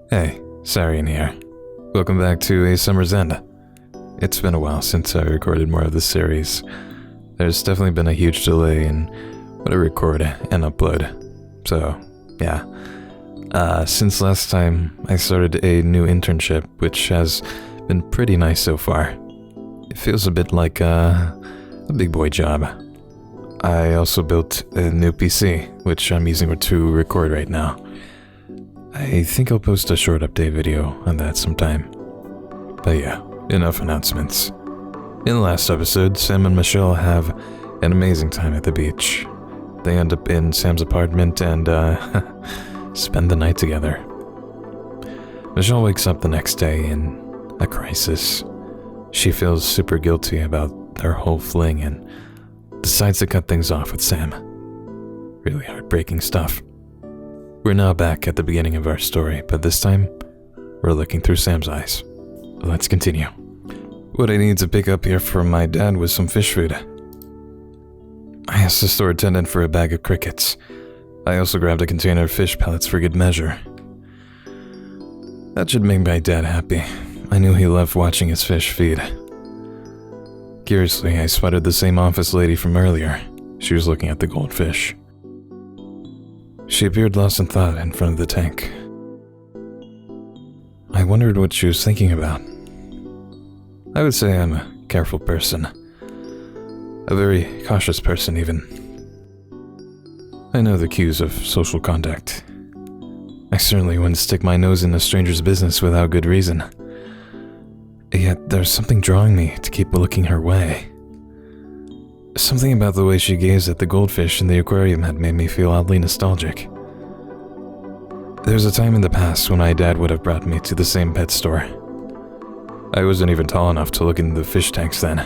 Hey, Serien here. Welcome back to A Summer's End. It's been a while since I recorded more of this series. There's definitely been a huge delay in what I record and upload. So, yeah. Since last time, I started a new internship, which has been pretty nice so far. It feels a bit like a big boy job. I also built a new PC, which I'm using to record right now. I think I'll post a short update video on that sometime. But yeah, enough announcements. In the last episode, Sam and Michelle have an amazing time at the beach. They end up in Sam's apartment and, spend the night together. Michelle wakes up the next day in a crisis. She feels super guilty about their whole fling and decides to cut things off with Sam. Really heartbreaking stuff. We're now back at the beginning of our story, but this time, we're looking through Sam's eyes. Let's continue. What I need to pick up here for my dad was some fish food. I asked the store attendant for a bag of crickets. I also grabbed a container of fish pellets for good measure. That should make my dad happy. I knew he loved watching his fish feed. Curiously, I spotted the same office lady from earlier. She was looking at the goldfish. She appeared lost in thought in front of the tank. I wondered what she was thinking about. I would say I'm a careful person. A very cautious person, even. I know the cues of social conduct. I certainly wouldn't stick my nose in a stranger's business without good reason. Yet there's something drawing me to keep looking her way. Something about the way she gazed at the goldfish in the aquarium had made me feel oddly nostalgic. There was a time in the past when my dad would have brought me to the same pet store. I wasn't even tall enough to look in the fish tanks then.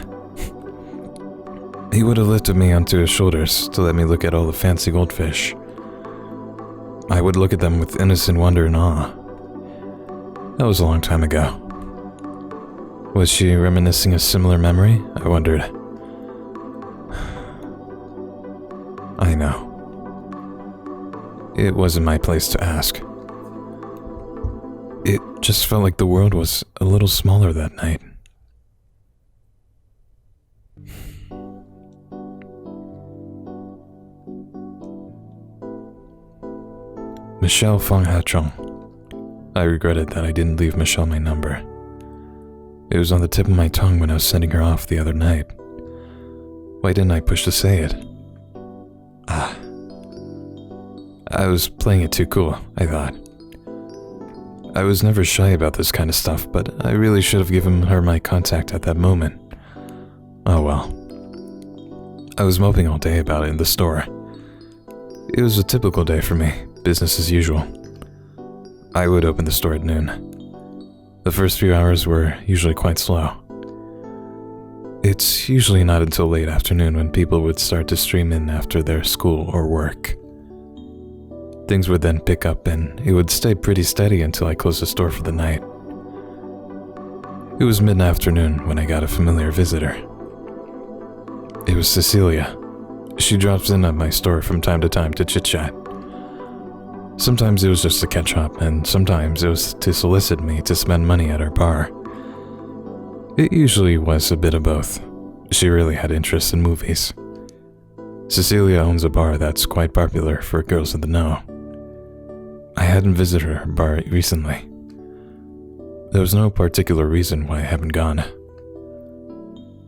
He would have lifted me onto his shoulders to let me look at all the fancy goldfish. I would look at them with innocent wonder and awe. That was a long time ago. Was she reminiscing a similar memory? I wondered. I know. It wasn't my place to ask. It just felt like the world was a little smaller that night. Michelle Fong Ha-chung. I regretted that I didn't leave Michelle my number. It was on the tip of my tongue when I was sending her off the other night. Why didn't I push to say it? I was playing it too cool, I thought. I was never shy about this kind of stuff, but I really should have given her my contact at that moment. Oh well. I was moping all day about it in the store. It was a typical day for me, business as usual. I would open the store at noon. The first few hours were usually quite slow. It's usually not until late afternoon when people would start to stream in after their school or work. Things would then pick up and it would stay pretty steady until I closed the store for the night. It was mid-afternoon when I got a familiar visitor. It was Cecilia. She drops in at my store from time to time to chit-chat. Sometimes it was just to catch up, and sometimes it was to solicit me to spend money at her bar. It usually was a bit of both. She really had interest in movies. Cecilia owns a bar that's quite popular for girls in the know. I hadn't visited her bar recently. There was no particular reason why I haven't gone.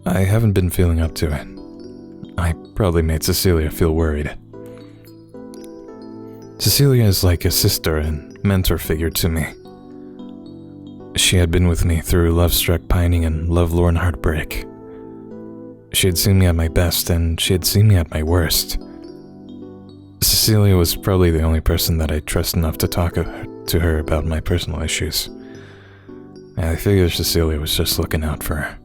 I haven't been feeling up to it. I probably made Cecilia feel worried. Cecilia is like a sister and mentor figure to me. She had been with me through love-struck pining and love-lorn heartbreak. She had seen me at my best and she had seen me at my worst. Cecilia was probably the only person that I trust enough to talk to her about my personal issues. I figured Cecilia was just looking out for her.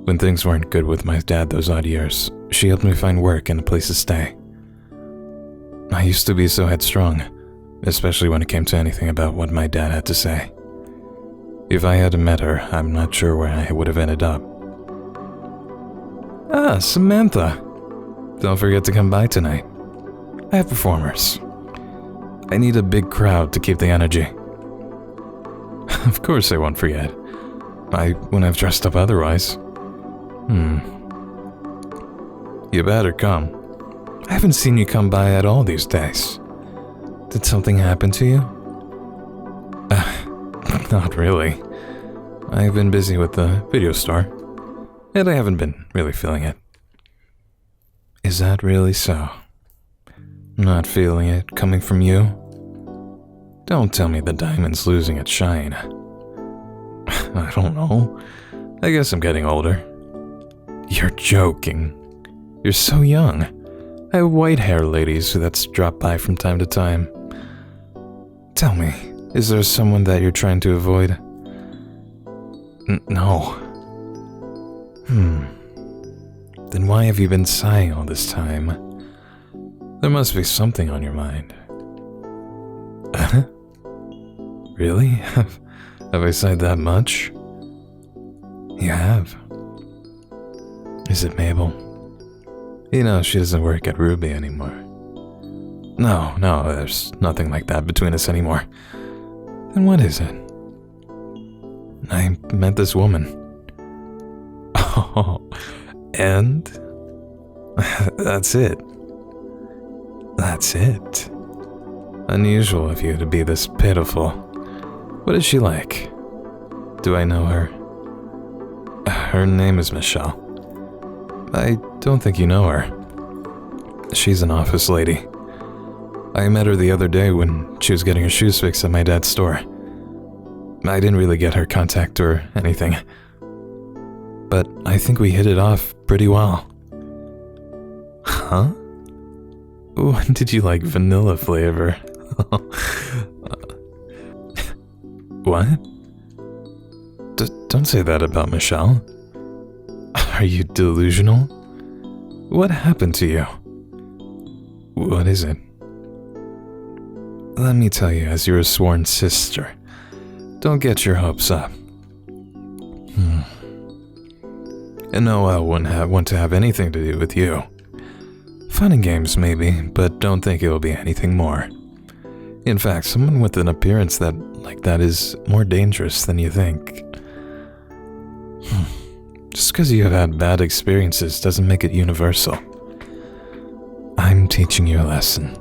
When things weren't good with my dad those odd years, she helped me find work and a place to stay. I used to be so headstrong, especially when it came to anything about what my dad had to say. If I hadn't met her, I'm not sure where I would have ended up. Ah, Samantha. Don't forget to come by tonight. I have performers. I need a big crowd to keep the energy. Of course I won't forget. I wouldn't have dressed up otherwise. You better come. I haven't seen you come by at all these days. Did something happen to you? Not really. I've been busy with the video store, and I haven't been really feeling it. Is that really so? Not feeling it coming from you? Don't tell me the diamond's losing its shine. I don't know. I guess I'm getting older. You're joking. You're so young. I have white hair ladies that's drop by from time to time. Tell me, is there someone that you're trying to avoid? No. Then why have you been sighing all this time? There must be something on your mind. Really? Have I sighed that much? You have. Is it Mabel? You know, she doesn't work at Ruby anymore. No, there's nothing like that between us anymore. Then what is it? I met this woman. Oh, and? That's it. That's it. Unusual of you to be this pitiful. What is she like? Do I know her? Her name is Michelle. I don't think you know her. She's an office lady. I met her the other day when she was getting her shoes fixed at my dad's store. I didn't really get her contact or anything, but I think we hit it off pretty well. Huh? When did you like vanilla flavor? What? Don't say that about Michelle. Are you delusional? What happened to you? What is it? Let me tell you, as your sworn sister, don't get your hopes up. And Noelle wouldn't want to have anything to do with you. Fun and games, maybe, but don't think it will be anything more. In fact, someone with an appearance like that is more dangerous than you think. Just because you have had bad experiences doesn't make it universal. I'm teaching you a lesson.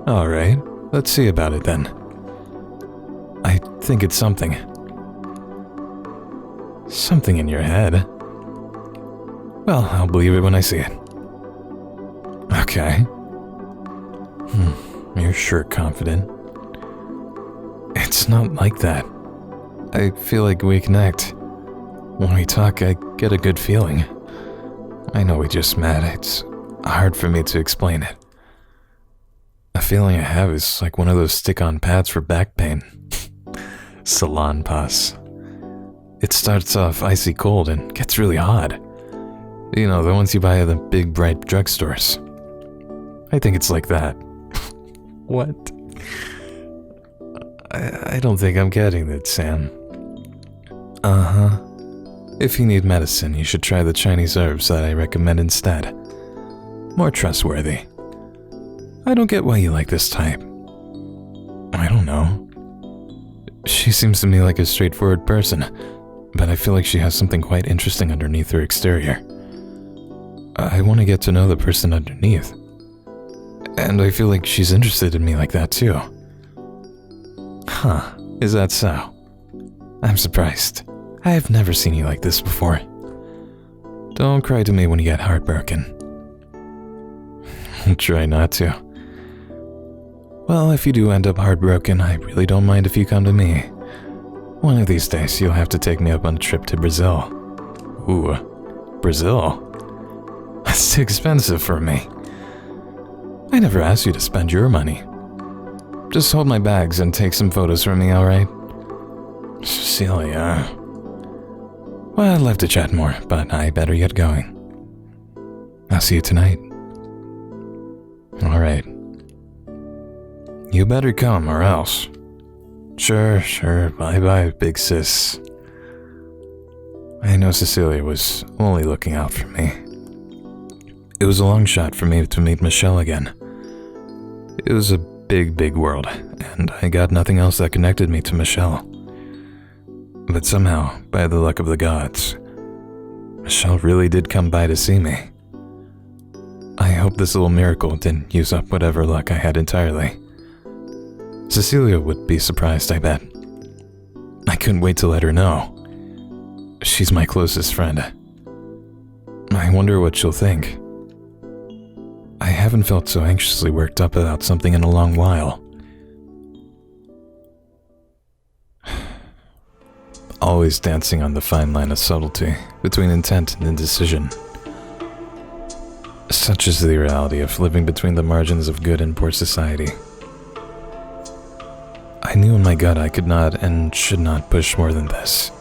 Alright, let's see about it then. I think it's something. Something in your head. Well, I'll believe it when I see it. Okay. You're sure confident. It's not like that. I feel like we connect. When we talk, I get a good feeling. I know we just met. It's hard for me to explain it. A feeling I have is like one of those stick-on pads for back pain. Salon pus. It starts off icy cold and gets really hot. You know, the ones you buy at the big bright drugstores. I think it's like that. What? I don't think I'm getting it, Sam. Uh-huh. If you need medicine, you should try the Chinese herbs that I recommend instead. More trustworthy. I don't get why you like this type. I don't know. She seems to me like a straightforward person, but I feel like she has something quite interesting underneath her exterior. I want to get to know the person underneath. And I feel like she's interested in me like that too. Huh, is that so? I'm surprised. I have never seen you like this before. Don't cry to me when you get heartbroken. Try not to. Well, if you do end up heartbroken, I really don't mind if you come to me. One of these days, you'll have to take me up on a trip to Brazil. Ooh, Brazil? That's too expensive for me. I never asked you to spend your money. Just hold my bags and take some photos for me, alright? Cecilia. Well, I'd love to chat more, but I better get going. I'll see you tonight. Alright. You better come or else. Sure, bye-bye, big sis. I know Cecilia was only looking out for me. It was a long shot for me to meet Michelle again. It was a big world, and I got nothing else that connected me to Michelle. But somehow, by the luck of the gods, Michelle really did come by to see me. I hope this little miracle didn't use up whatever luck I had entirely. Cecilia would be surprised, I bet. I couldn't wait to let her know. She's my closest friend. I wonder what she'll think. I haven't felt so anxiously worked up about something in a long while. Always dancing on the fine line of subtlety between intent and indecision. Such is the reality of living between the margins of good and poor society. I knew in my gut I could not and should not push more than this.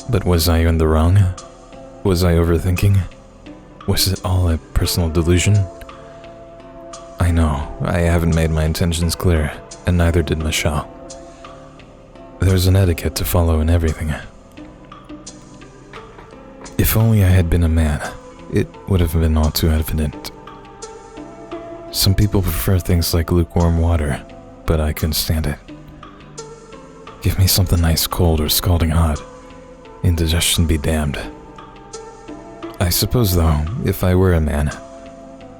But was I in the wrong? Was I overthinking? Was it all a personal delusion? I know, I haven't made my intentions clear, and neither did Michelle. There's an etiquette to follow in everything. If only I had been a man, it would have been all too evident. Some people prefer things like lukewarm water, but I couldn't stand it. Give me something nice cold or scalding hot. Indigestion be damned. I suppose, though, if I were a man,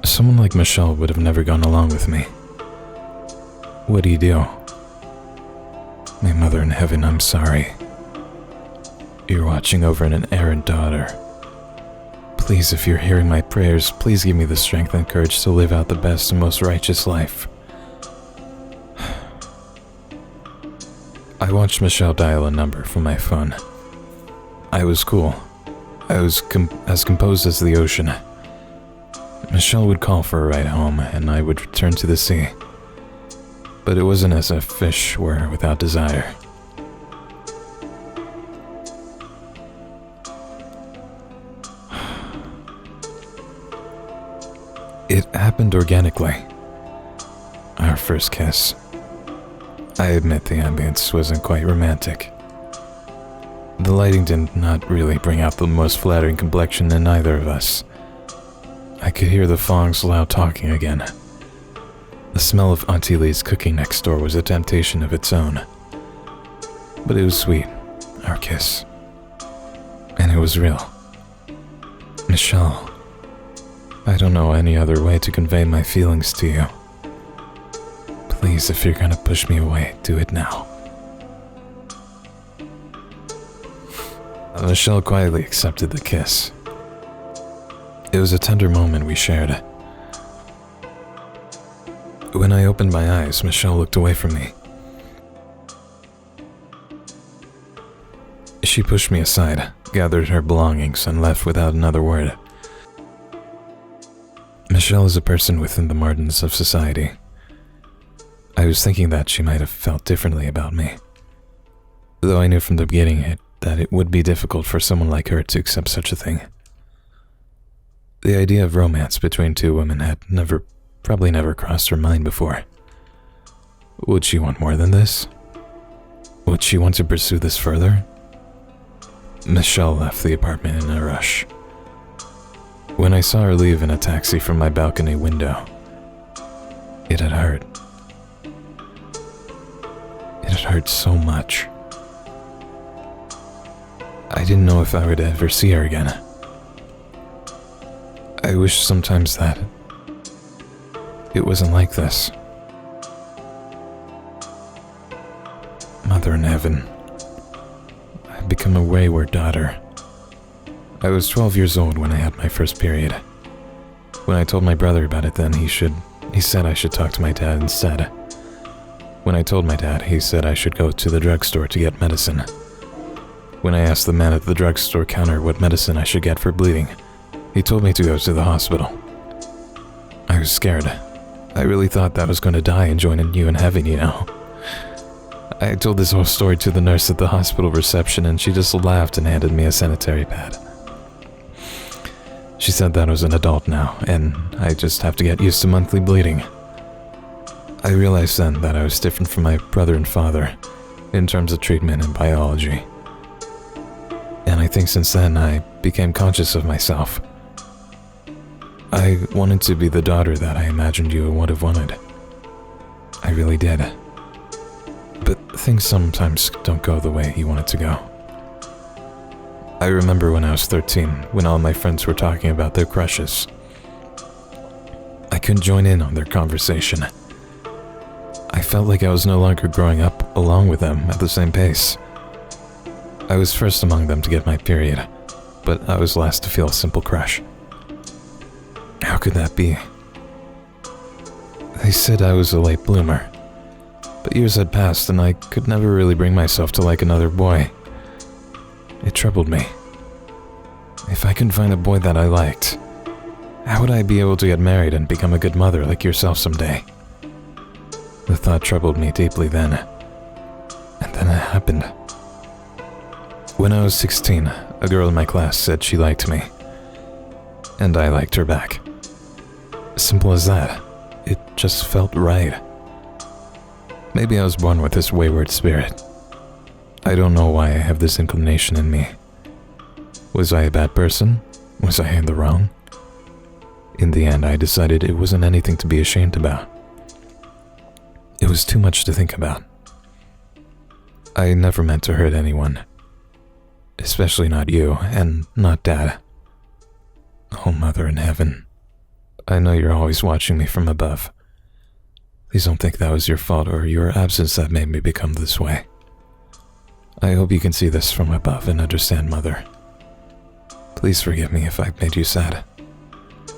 someone like Michelle would have never gone along with me. What do you do? My mother in heaven, I'm sorry. You're watching over an errant daughter. Please, if you're hearing my prayers, please give me the strength and courage to live out the best and most righteous life. I watched Michelle dial a number from my phone. I was cool. I was as composed as the ocean. Michelle would call for a ride home, and I would return to the sea. But it wasn't as if fish were without desire. It happened organically. Our first kiss. I admit the ambience wasn't quite romantic. The lighting did not really bring out the most flattering complexion in either of us. I could hear the Fongs loud talking again. The smell of Auntie Lee's cooking next door was a temptation of its own. But it was sweet, our kiss. And it was real. Michelle, I don't know any other way to convey my feelings to you. Please, if you're gonna push me away, do it now. Michelle quietly accepted the kiss. It was a tender moment we shared. When I opened my eyes, Michelle looked away from me. She pushed me aside, gathered her belongings, and left without another word. Michelle is a person within the margins of society. I was thinking that she might have felt differently about me, though I knew from the beginning that it would be difficult for someone like her to accept such a thing. The idea of romance between two women had probably never crossed her mind before. Would she want more than this? Would she want to pursue this further? Michelle left the apartment in a rush. When I saw her leave in a taxi from my balcony window, it had hurt. It had hurt so much. I didn't know if I would ever see her again. I wish sometimes that it wasn't like this. Mother in heaven, I've become a wayward daughter. I was 12 years old when I had my first period. When I told my brother about it then, he said I should talk to my dad instead. When I told my dad, he said I should go to the drugstore to get medicine. When I asked the man at the drugstore counter what medicine I should get for bleeding, he told me to go to the hospital. I was scared. I really thought that I was going to die and join you in heaven, you know. I told this whole story to the nurse at the hospital reception, and she just laughed and handed me a sanitary pad. She said that I was an adult now, and I just have to get used to monthly bleeding. I realized then that I was different from my brother and father in terms of treatment and biology. And I think since then I became conscious of myself. I wanted to be the daughter that I imagined you would have wanted. I really did. But things sometimes don't go the way you want it to go. I remember when I was 13, when all my friends were talking about their crushes. I couldn't join in on their conversation. I felt like I was no longer growing up along with them at the same pace. I was first among them to get my period, but I was last to feel a simple crush. How could that be? They said I was a late bloomer, but years had passed and I could never really bring myself to like another boy. It troubled me. If I couldn't find a boy that I liked, how would I be able to get married and become a good mother like yourself someday? The thought troubled me deeply then. And then it happened. When I was 16, a girl in my class said she liked me. And I liked her back. Simple as that. It just felt right. Maybe I was born with this wayward spirit. I don't know why I have this inclination in me. Was I a bad person? Was I in the wrong? In the end, I decided it wasn't anything to be ashamed about. It was too much to think about. I never meant to hurt anyone. Especially not you, and not Dad. Oh, Mother in Heaven. I know you're always watching me from above. Please don't think that was your fault or your absence that made me become this way. I hope you can see this from above and understand, Mother. Please forgive me if I've made you sad.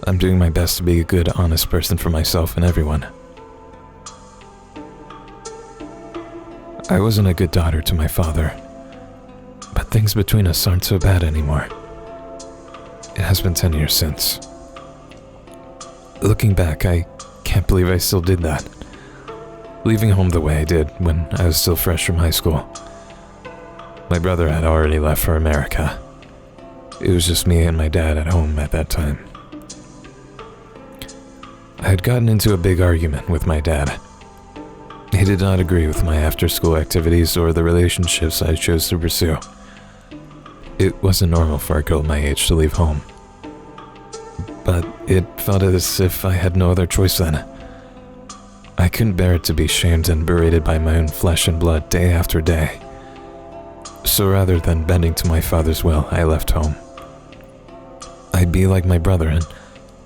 I'm doing my best to be a good, honest person for myself and everyone. I wasn't a good daughter to my father, but things between us aren't so bad anymore. It has been 10 years since. Looking back, I can't believe I still did that. Leaving home the way I did when I was still fresh from high school. My brother had already left for America. It was just me and my dad at home at that time. I had gotten into a big argument with my dad. He did not agree with my after-school activities or the relationships I chose to pursue. It wasn't normal for a girl my age to leave home. But it felt as if I had no other choice then. I couldn't bear it to be shamed and berated by my own flesh and blood day after day. So rather than bending to my father's will, I left home. I'd be like my brother and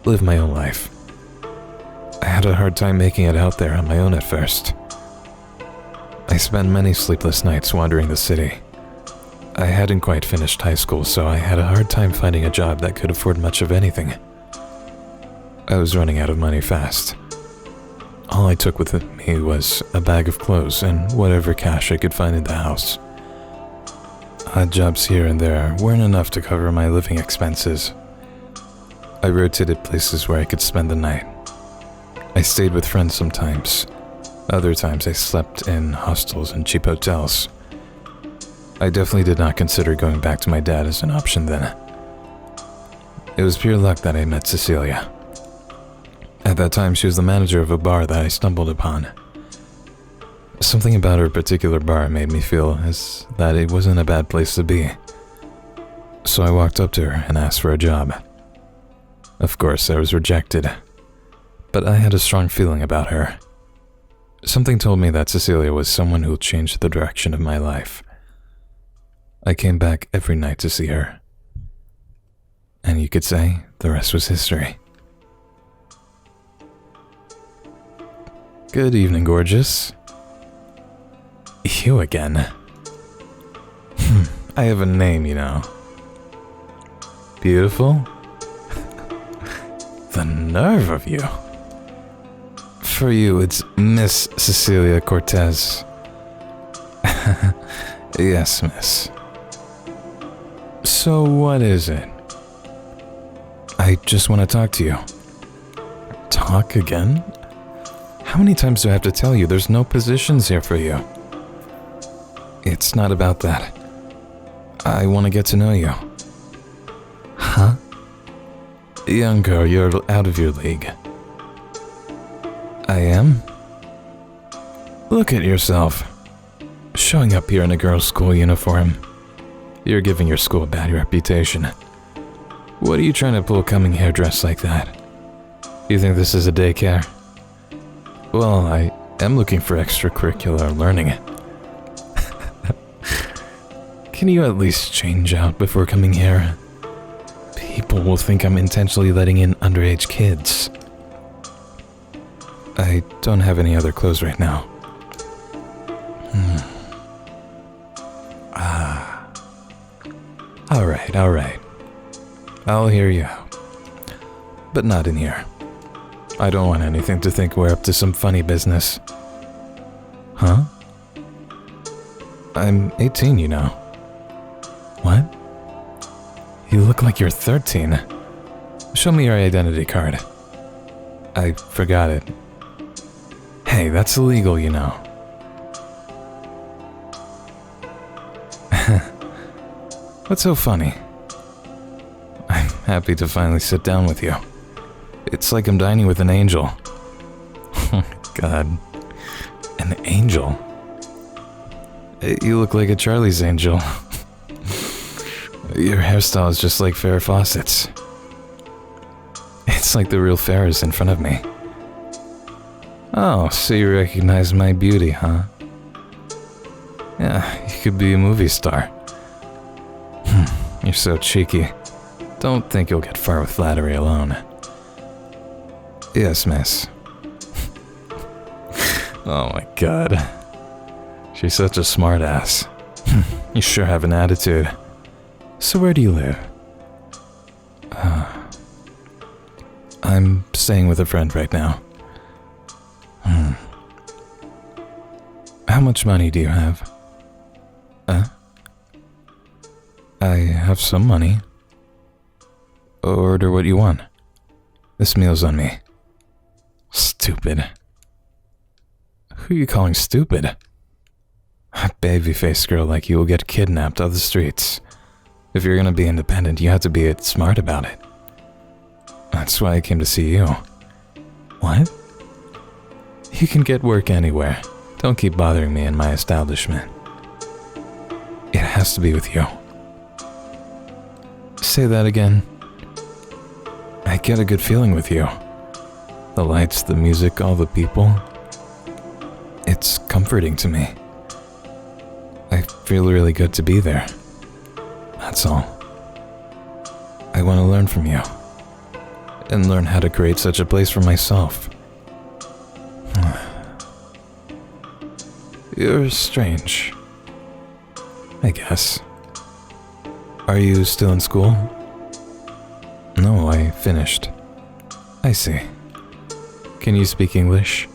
live my own life. I had a hard time making it out there on my own at first. I spent many sleepless nights wandering the city. I hadn't quite finished high school, so I had a hard time finding a job that could afford much of anything. I was running out of money fast. All I took with me was a bag of clothes and whatever cash I could find in the house. Odd jobs here and there weren't enough to cover my living expenses. I rotated places where I could spend the night. I stayed with friends sometimes. Other times I slept in hostels and cheap hotels. I definitely did not consider going back to my dad as an option then. It was pure luck that I met Cecilia. At that time, she was the manager of a bar that I stumbled upon. Something about her particular bar made me feel as that it wasn't a bad place to be. So I walked up to her and asked for a job. Of course, I was rejected. But I had a strong feeling about her. Something told me that Cecilia was someone who would change the direction of my life. I came back every night to see her. And you could say the rest was history. Good evening, gorgeous. You again. I have a name, you know. Beautiful? The nerve of you. For you, it's Miss Cecilia Cortez. Yes, miss. So what is it? I just want to talk to you. Talk again? How many times do I have to tell you there's no positions here for you? It's not about that. I want to get to know you. Huh? Young girl, you're out of your league. I am? Look at yourself. Showing up here in a girl's school uniform. You're giving your school a bad reputation. What are you trying to pull coming here dressed like that? You think this is a daycare? Well, I am looking for extracurricular learning. Can you at least change out before coming here? People will think I'm intentionally letting in underage kids. I don't have any other clothes right now. Alright. I'll hear you out. But not in here. I don't want anything to think we're up to some funny business. Huh? I'm 18, you know. What? You look like you're 13. Show me your identity card. I forgot it. Hey, that's illegal, you know. What's so funny? I'm happy to finally sit down with you. It's like I'm dining with an angel. Oh my god. An angel? You look like a Charlie's Angel. Your hairstyle is just like Farrah Fawcett's. It's like the real Farrah's in front of me. Oh, so you recognize my beauty, huh? Yeah, you could be a movie star. You're so cheeky. Don't think you'll get far with flattery alone. Yes, miss. Oh my god. She's such a smartass. You sure have an attitude. So where do you live? I'm staying with a friend right now. How much money do you have? I have some money. Order what you want. This meal's on me. Stupid. Who are you calling stupid? A baby-faced girl like you will get kidnapped off the streets. If you're gonna be independent, you have to be smart about it. That's why I came to see you. What? You can get work anywhere. Don't keep bothering me in my establishment. It has to be with you. Say that again. I get a good feeling with you. The lights, the music, all the people. It's comforting to me. I feel really good to be there. That's all. I want to learn from you. And learn how to create such a place for myself. You're strange. I guess. Are you still in school? No, I finished. I see. Can you speak English?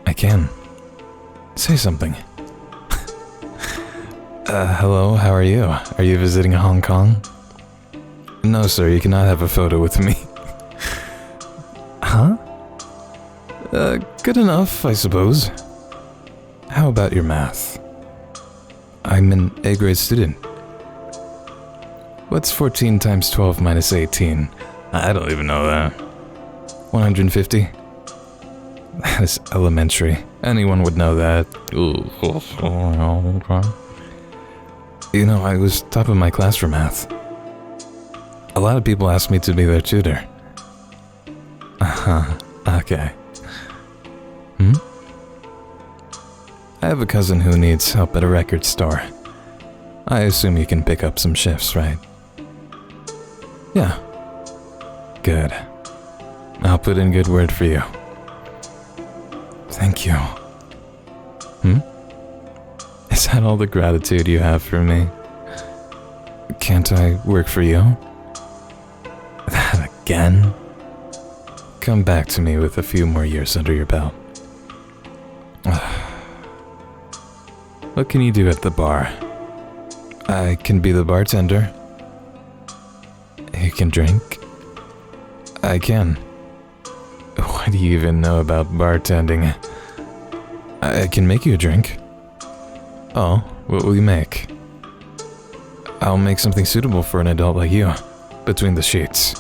I can. Say something. Hello, how are you? Are you visiting Hong Kong? No, sir, you cannot have a photo with me. Huh? Good enough, I suppose. How about your math? I'm an A-grade student. What's 14 times 12 minus 18? I don't even know that. 150? That is elementary. Anyone would know that. You know, I was top of my class for math. A lot of people asked me to be their tutor. Okay. I have a cousin who needs help at a record store. I assume you can pick up some shifts, right? Yeah. Good. I'll put in good word for you. Thank you. Is that all the gratitude you have for me? Can't I work for you? That again? Come back to me with a few more years under your belt. What can you do at the bar? I can be the bartender. You can drink? I can. What do you even know about bartending? I can make you a drink. Oh, what will you make? I'll make something suitable for an adult like you, between the sheets.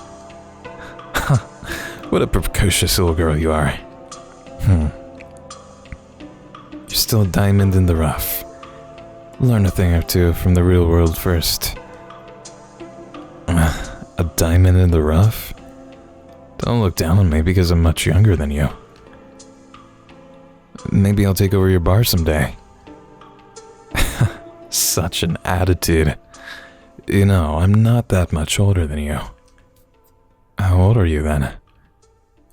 What a precocious little girl you are. You're still a diamond in the rough. Learn a thing or two from the real world first. A diamond in the rough? Don't look down on me because I'm much younger than you. Maybe I'll take over your bar someday. Such an attitude. You know, I'm not that much older than you. How old are you then?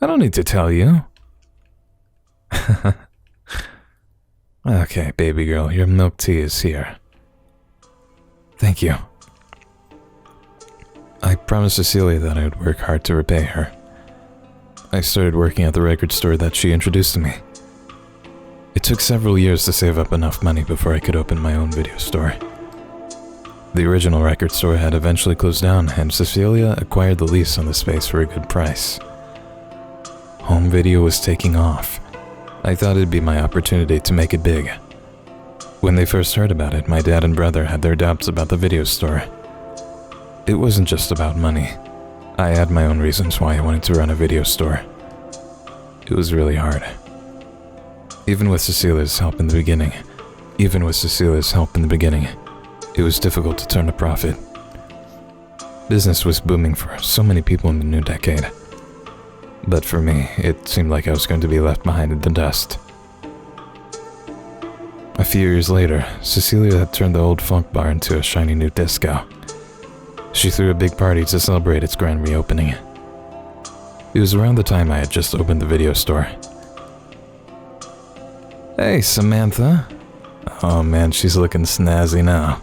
I don't need to tell you. Okay, baby girl, your milk tea is here. Thank you. I promised Cecilia that I would work hard to repay her. I started working at the record store that she introduced to me. It took several years to save up enough money before I could open my own video store. The original record store had eventually closed down, and Cecilia acquired the lease on the space for a good price. Home video was taking off. I thought it'd be my opportunity to make it big. When they first heard about it, my dad and brother had their doubts about the video store. It wasn't just about money. I had my own reasons why I wanted to run a video store. It was really hard. Even with Cecilia's help in the beginning, it was difficult to turn a profit. Business was booming for so many people in the new decade. But for me, it seemed like I was going to be left behind in the dust. A few years later, Cecilia had turned the old funk bar into a shiny new disco. She threw a big party to celebrate its grand reopening. It was around the time I had just opened the video store. Hey, Samantha. Oh man, she's looking snazzy now.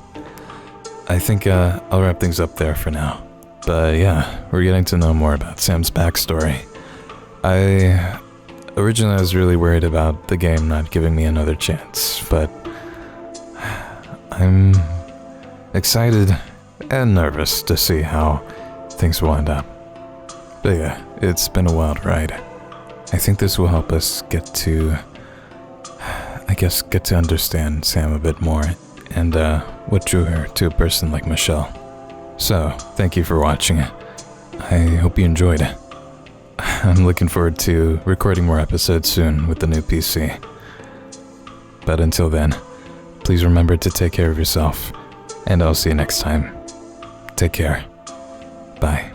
I think I'll wrap things up there for now. But yeah, we're getting to know more about Sam's backstory. Originally I was really worried about the game not giving me another chance, but I'm excited and nervous to see how things will end up. But yeah, it's been a wild ride. I think this will help us get to understand Sam a bit more and what drew her to a person like Michelle. So, thank you for watching. I hope you enjoyed. I'm looking forward to recording more episodes soon with the new PC. But until then, please remember to take care of yourself, and I'll see you next time. Take care. Bye.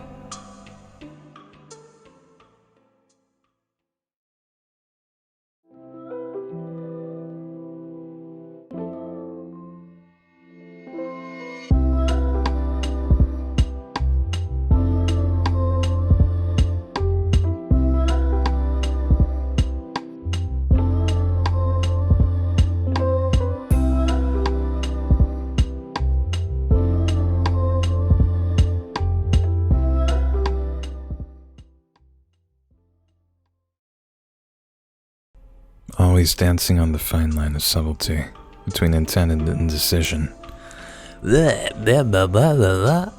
Always dancing on the fine line of subtlety between intent and indecision. Blah, blah, blah, blah, blah.